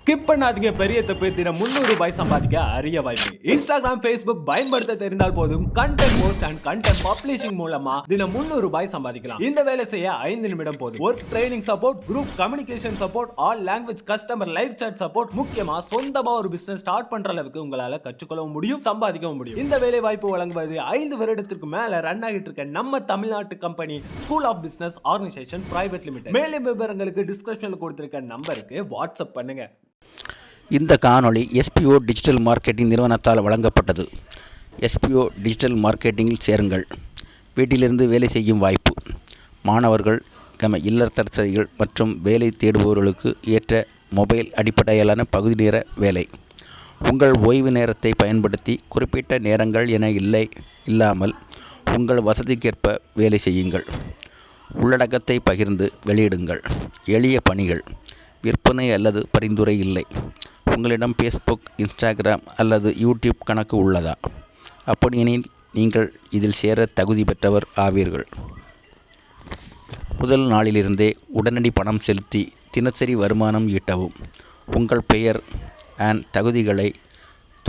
Skip பண்ணாதீங்க, பெரிய தப்பு. தினம் 300 ரூபாய் சம்பாதிக்க அரிய வாய்ப்பு. இன்ஸ்டாகிராம், Facebook பயன்படுத்த தெரிந்தால் போதும். Content post and content publishing மூலமா தினம் 300 ரூபாய் சம்பாதிக்கலாம். இந்த வேலை செய்ய 5 நிமிடம் போதும். Work training support, group communication support, all language customer live chat support, முக்கியமா சொந்தமா ஒரு பிசினஸ் ஸ்டார்ட் பண்ற அளவுக்கு உங்களால கற்றுக்கொள்ளவும் முடியும், சம்பாதிக்கவும் முடியும். இந்த வேலை வாய்ப்பு வழங்குவது 5 வருடத்திற்கு மேல ரன் ஆகிட்டு இருக்க நம்ம தமிழ்நாட்டு company school of business organisation private limited. மேலும் விவரங்களுக்கு டிஸ்கிரிப்ஷன்ல கொடுத்திருக்க நம்பருக்கு வாட்ஸ்அப் பண்ணுங்க. இந்த காணொளி SPO டிஜிட்டல் மார்க்கெட்டிங் நிறுவனத்தால் வழங்கப்பட்டது. SPO டிஜிட்டல் மார்க்கெட்டிங்கில் சேருங்கள். வீட்டிலிருந்து வேலை செய்யும் வாய்ப்பு. மாணவர்கள், இல்லத்தரசிகள் மற்றும் வேலை தேடுபவர்களுக்கு ஏற்ற மொபைல் அடிப்படையிலான பகுதி நேர வேலை. உங்கள் ஓய்வு நேரத்தை பயன்படுத்தி குறிப்பிட்ட நேரங்கள் என இல்லாமல் உங்கள் வசதிக்கேற்ப வேலை செய்யுங்கள். உள்ளடக்கத்தை பகிர்ந்து வெளியிடுங்கள். எளிய பணிகள். விற்பனை அல்லது பரிந்துரை இல்லை. உங்களிடம் Facebook, Instagram அல்லது YouTube கணக்கு உள்ளதா? அப்படியெனில் நீங்கள் இதில் சேர தகுதி பெற்றவர் ஆவீர்கள். முதல் நாளிலிருந்தே உடனடி பணம் செலுத்தி தினசரி வருமானம் ஈட்டவும். உங்கள் பெயர் அண்ட் தகுதிகளை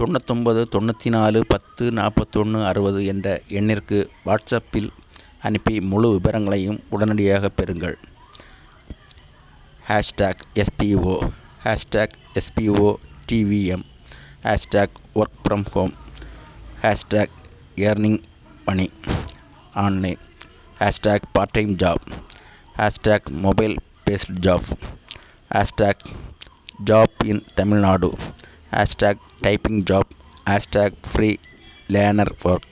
99 94 10 41 60 என்ற எண்ணிற்கு வாட்ஸ்அப்பில் அனுப்பி முழு விவரங்களையும் உடனடியாக பெறுங்கள். #SPO, #SPO TVM, #work from home, #earning money online, #part time job, #mobile based job, #job in Tamil Nadu, #typing job, #free learner work.